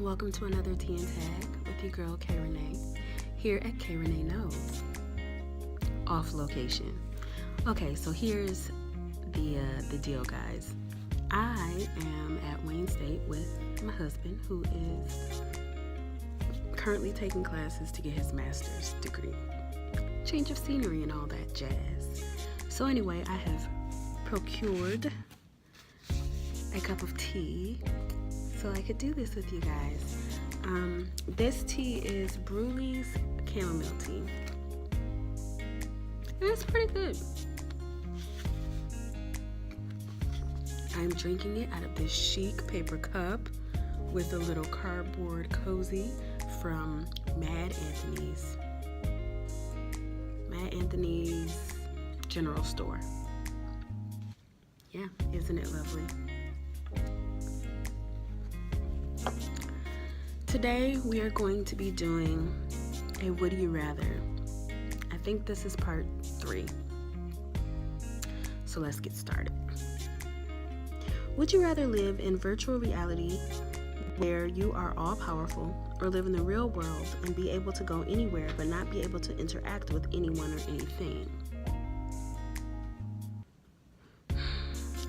welcome to another Tea and Tag with your girl K Renee here at K Renee Knows. Off location. Okay, so here's the deal, guys. I am at Wayne State with my husband, who is currently taking classes to get his master's degree. Change of scenery and all that jazz. So anyway, I have procured a cup of tea so I could do this with you guys. This tea is Bruley's chamomile tea. And it's pretty good. I'm drinking it out of this chic paper cup with a little cardboard cozy from Mad Anthony's General Store. Yeah, isn't it lovely? Today we are going to be doing a Would You Rather. I think this is part 3. So let's get started. Would you rather live in virtual reality where you are all powerful, or live in the real world and be able to go anywhere but not be able to interact with anyone or anything?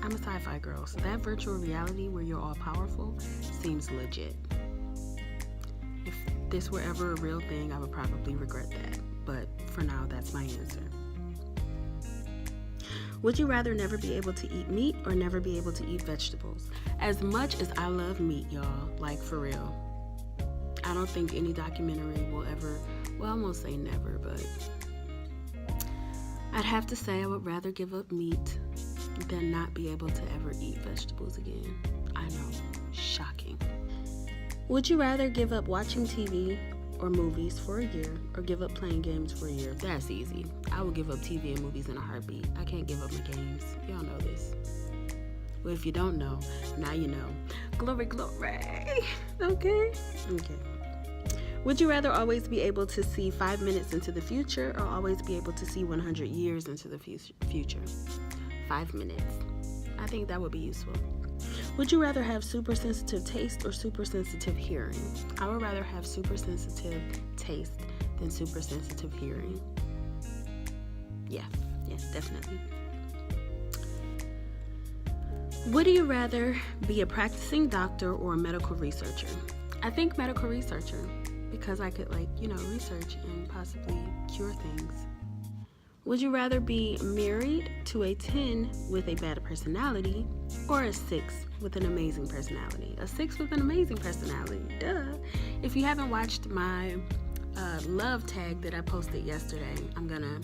I'm a sci-fi girl, so that virtual reality where you're all powerful seems legit. If this were ever a real thing, I would probably regret that, but for now, that's my answer. Would you rather never be able to eat meat or never be able to eat vegetables? As much as I love meat, y'all, like for real, I don't think any documentary will ever, well, I won't say never, but I'd have to say I would rather give up meat than not be able to ever eat vegetables again. I know, shocking. Would you rather give up watching TV or movies for a year, or give up playing games for a year? That's easy. I will give up TV and movies in a heartbeat. I can't give up my games. Y'all know this. Well, if you don't know, now you know. Glory, glory. Okay. Would you rather always be able to see 5 minutes into the future, or always be able to see 100 years into the future? 5 minutes. I think that would be useful. Would you rather have super sensitive taste or super sensitive hearing? I would rather have super sensitive taste than super sensitive hearing. Yeah, definitely. Would you rather be a practicing doctor or a medical researcher? I think medical researcher, because I could research and possibly cure things. Would you rather be married to a 10 with a bad personality, or a 6 with an amazing personality? A 6 with an amazing personality, duh. If you haven't watched my love tag that I posted yesterday, I'm gonna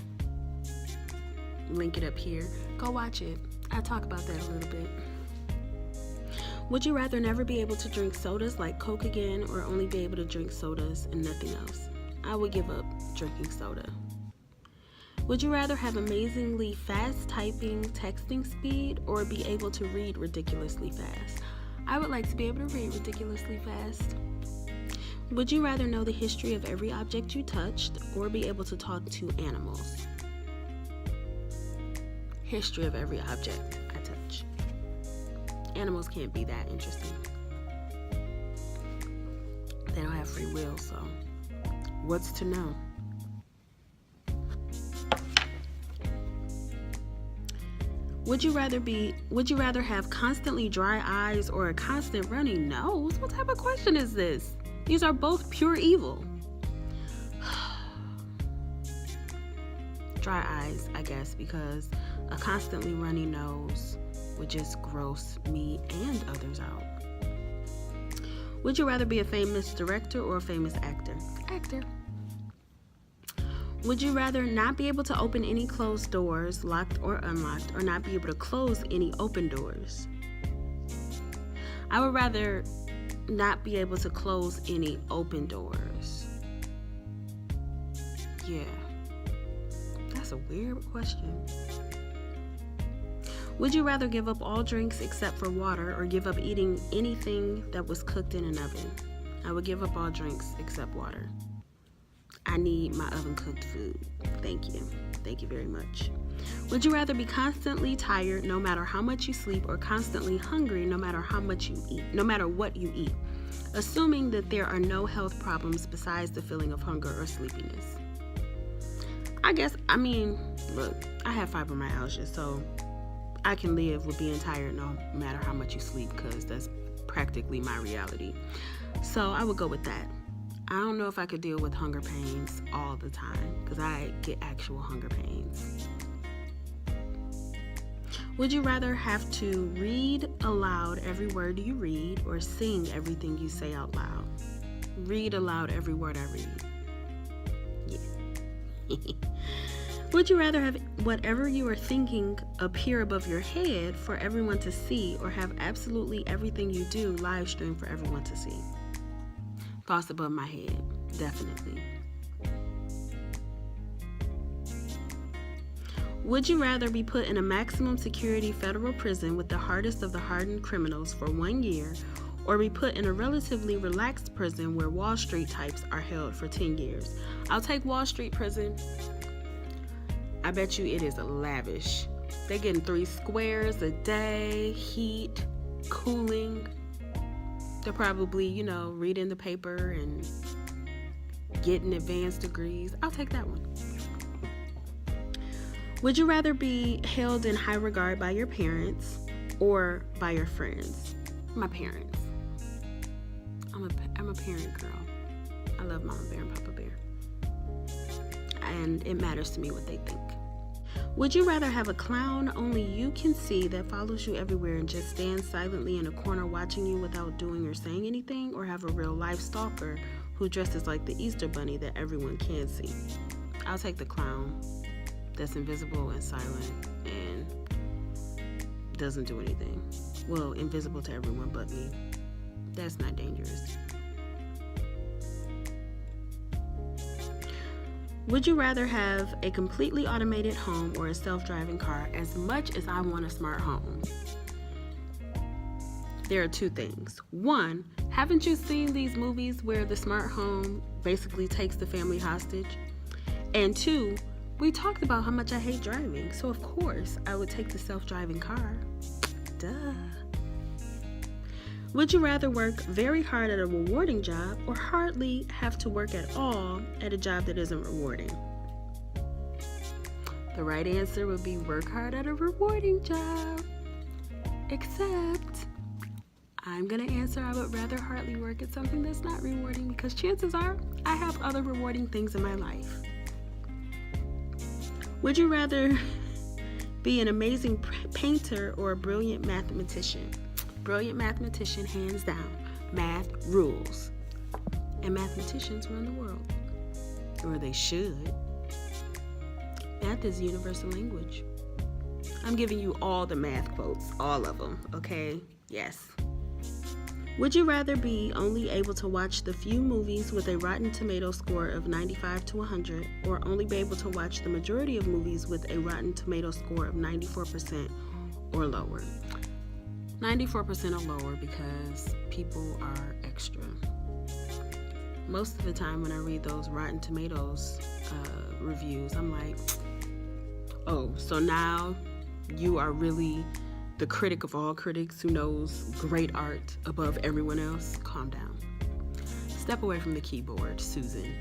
link it up here. Go watch it. I talk about that a little bit. Would you rather never be able to drink sodas like Coke again, or only be able to drink sodas and nothing else? I would give up drinking soda. Would you rather have amazingly fast typing, texting speed, or be able to read ridiculously fast? I would like to be able to read ridiculously fast. Would you rather know the history of every object you touched, or be able to talk to animals? History of every object I touch. Animals can't be that interesting. They don't have free will, so what's to know? Would you rather have constantly dry eyes or a constant running nose? What type of question is this? These are both pure evil. Dry eyes, I guess, because a constantly runny nose would just gross me and others out. Would you rather be a famous director or a famous actor? Actor. Would you rather not be able to open any closed doors, locked or unlocked, or not be able to close any open doors? I would rather not be able to close any open doors. Yeah. That's a weird question. Would you rather give up all drinks except for water, or give up eating anything that was cooked in an oven? I would give up all drinks except water. I need my oven cooked food. Thank you. Thank you very much. Would you rather be constantly tired no matter how much you sleep, or constantly hungry no matter how much you eat, no matter what you eat? assuming that there are no health problems besides the feeling of hunger or sleepiness. Look, I have fibromyalgia, so I can live with being tired no matter how much you sleep, because that's practically my reality. So I would go with that. I don't know if I could deal with hunger pains all the time, because I get actual hunger pains. Would you rather have to read aloud every word you read or sing everything you say out loud? Read aloud every word I read. Yeah. Would you rather have whatever you are thinking appear above your head for everyone to see, or have absolutely everything you do live streamed for everyone to see? Thoughts above my head, definitely. Would you rather be put in a maximum security federal prison with the hardest of the hardened criminals for 1 year, or be put in a relatively relaxed prison where Wall Street types are held for 10 years? I'll take Wall Street prison. I bet you it is lavish. They're getting 3 squares a day, heat, cooling. They're probably, reading the paper and getting advanced degrees. I'll take that one. Would you rather be held in high regard by your parents or by your friends? My parents. I'm a parent girl. I love Mama Bear and Papa Bear. And it matters to me what they think. Would you rather have a clown only you can see that follows you everywhere and just stands silently in a corner watching you without doing or saying anything, or have a real life stalker who dresses like the Easter Bunny that everyone can see? I'll take the clown that's invisible and silent and doesn't do anything. Well, invisible to everyone but me. That's not dangerous. Would you rather have a completely automated home or a self-driving car? As much as I want a smart home, there are 2 things. 1, haven't you seen these movies where the smart home basically takes the family hostage? And 2, we talked about how much I hate driving, so of course I would take the self-driving car. Duh. Would you rather work very hard at a rewarding job or hardly have to work at all at a job that isn't rewarding? The right answer would be work hard at a rewarding job. Except I'm going to answer I would rather hardly work at something that's not rewarding, because chances are I have other rewarding things in my life. Would you rather be an amazing painter or a brilliant mathematician? Brilliant mathematician, hands down. Math rules. And mathematicians run the world. Or they should. Math is universal language. I'm giving you all the math quotes, all of them, okay? Yes. Would you rather be only able to watch the few movies with a Rotten Tomato score of 95 to 100, or only be able to watch the majority of movies with a Rotten Tomato score of 94% or lower? 94% or lower, because people are extra. Most of the time when I read those Rotten Tomatoes reviews, I'm like, oh, so now you are really the critic of all critics who knows great art above everyone else? Calm down. Step away from the keyboard, Susan.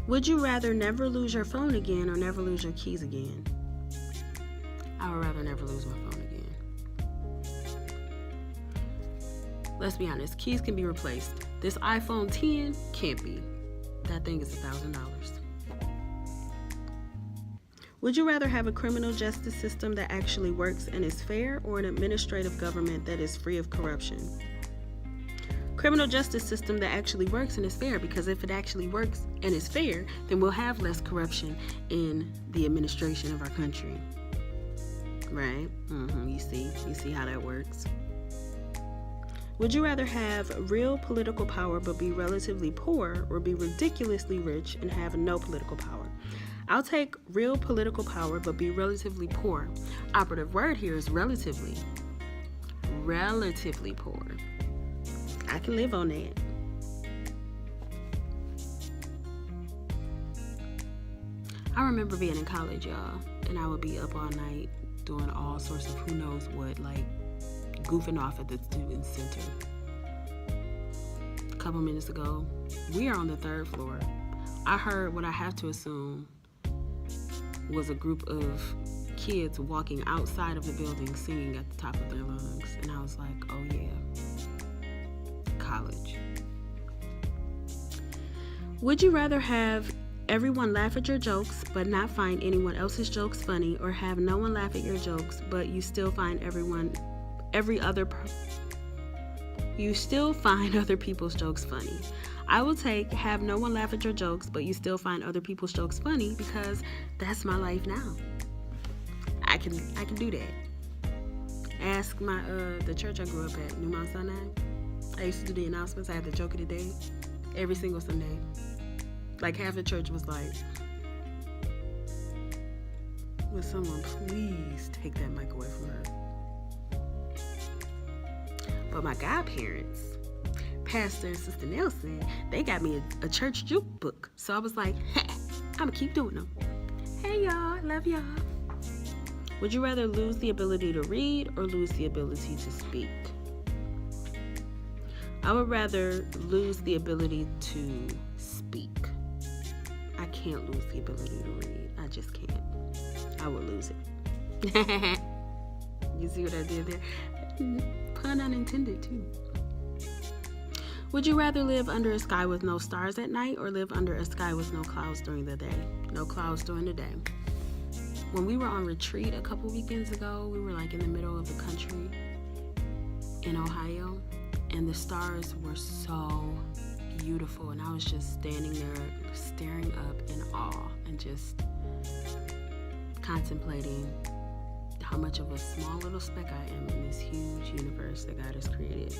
Would you rather never lose your phone again or never lose your keys again? I would rather never lose my phone again. Let's be honest, keys can be replaced. This iPhone 10 can't be. That thing is $1,000. Would you rather have a criminal justice system that actually works and is fair, or an administrative government that is free of corruption? Criminal justice system that actually works and is fair, because if it actually works and is fair, then we'll have less corruption in the administration of our country. Right? You see how that works. Would you rather have real political power but be relatively poor, or be ridiculously rich and have no political power? I'll take real political power but be relatively poor. Operative word here is relatively. Relatively poor. I can live on that. I remember being in college, y'all, and I would be up all night doing all sorts of who knows what, like goofing off at the student center. A couple minutes ago, we are on the 3rd floor. I heard what I have to assume was a group of kids walking outside of the building singing at the top of their lungs. And I was like, oh yeah, college. Would you rather have everyone laugh at your jokes but not find anyone else's jokes funny, or have no one laugh at your jokes but you still find other people's jokes funny? I will take have no one laugh at your jokes but you still find other people's jokes funny, because that's my life now. I can do that. Ask the church I grew up at, New Mount Sinai. I used to do the announcements. I had the joke of the day every single Sunday. Like, half the church was like, will someone please take that mic away from her? But my godparents, Pastor and Sister Nelson, they got me a church juke book. So I was like, hey, I'm gonna keep doing them. Hey y'all, love y'all. Would you rather lose the ability to read or lose the ability to speak? I would rather lose the ability to speak. I can't lose the ability to read. I just can't. I would lose it. You see what I did there? Pun unintended, too. Would you rather live under a sky with no stars at night, or live under a sky with no clouds during the day? No clouds during the day. When we were on retreat a couple weekends ago, we were like in the middle of the country in Ohio, and the stars were so beautiful, and I was just standing there staring up in awe and just contemplating how much of a small little speck I am in this huge universe that God has created.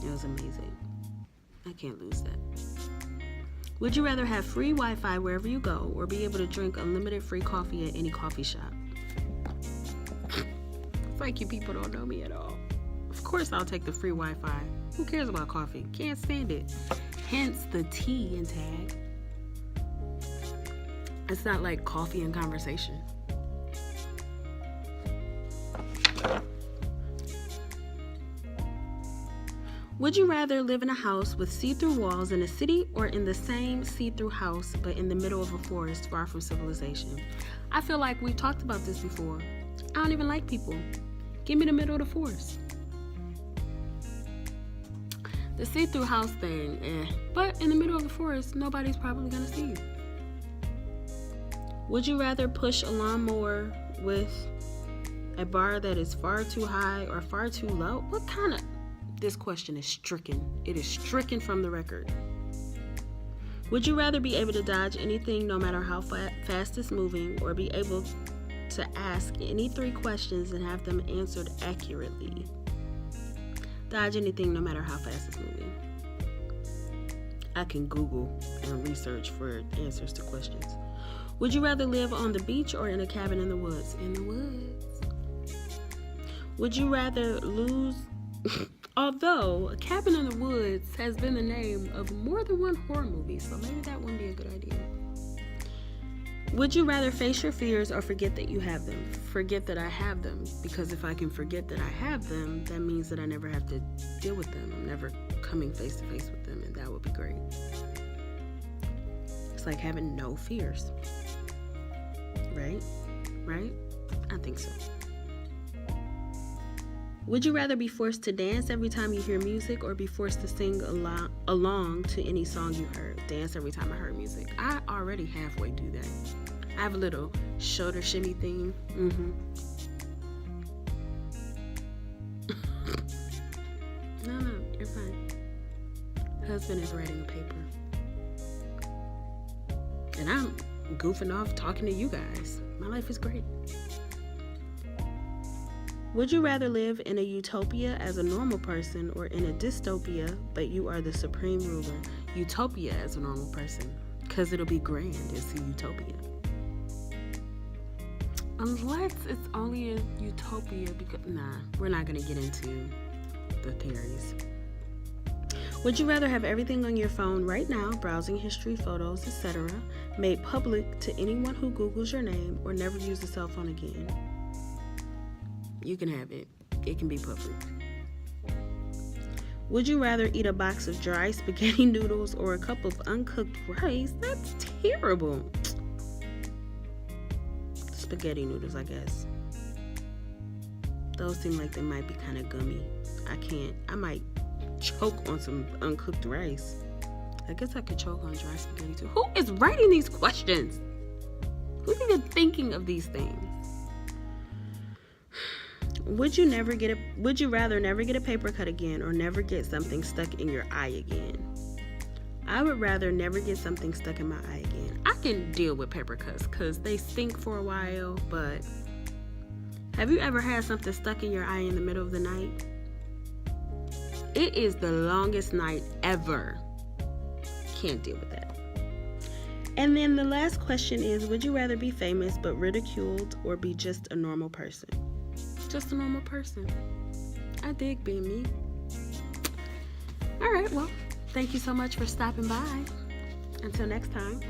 It was amazing. I can't lose that. Would you rather have free Wi-Fi wherever you go, or be able to drink unlimited free coffee at any coffee shop? It's like you people don't know me at all. Of course I'll take the free Wi-Fi. Who cares about coffee? Can't stand it. Hence the T in tag. It's not like coffee and conversation. Would you rather live in a house with see-through walls in a city, or in the same see-through house but in the middle of a forest far from civilization? I feel like we've talked about this before. I don't even like people. Give me the middle of the forest. The see-through house thing, but in the middle of the forest, nobody's probably gonna see you. Would you rather push a lawnmower with a bar that is far too high or far too low? What kind of... This question is stricken. It is stricken from the record. Would you rather be able to dodge anything no matter how fast it's moving, or be able to ask any 3 questions and have them answered accurately? Dodge anything no matter how fast it's moving. I can Google and research for answers to questions. Would you rather live on the beach or in a cabin in the woods? In the woods. Would you rather lose... Although, A Cabin in the Woods has been the name of more than one horror movie, so maybe that wouldn't be a good idea. Would you rather face your fears or forget that you have them? Forget that I have them, because if I can forget that I have them, that means that I never have to deal with them. I'm never coming face to face with them, and that would be great. It's like having no fears. Right? Right? I think so. Would you rather be forced to dance every time you hear music, or be forced to sing along to any song you heard? Dance every time I heard music. I already halfway do that. I have a little shoulder shimmy thing. No, you're fine. Husband is writing a paper. And I'm goofing off talking to you guys. My life is great. Would you rather live in a utopia as a normal person, or in a dystopia but you are the supreme ruler? Utopia as a normal person, because it'll be grand. It's a utopia. Unless it's only a utopia because... Nah, we're not going to get into the theories. Would you rather have everything on your phone right now, browsing history, photos, etc., made public to anyone who Googles your name, or never use a cell phone again? You can have it. it can be perfect. Would you rather eat a box of dry spaghetti noodles or a cup of uncooked rice? That's terrible. Spaghetti noodles, I guess. Those seem like they might be kind of gummy. I might choke on some uncooked rice. I guess I could choke on dry spaghetti too. Who is writing these questions? Who's even thinking of these things? Would you rather never get a paper cut again or never get something stuck in your eye again? I would rather never get something stuck in my eye again. I can deal with paper cuts because they stink for a while, but have you ever had something stuck in your eye in the middle of the night? It is the longest night ever. Can't deal with that. And then the last question is, would you rather be famous but ridiculed or be just a normal person? Just a normal person. I dig being me. All right, well, thank you so much for stopping by. Until next time.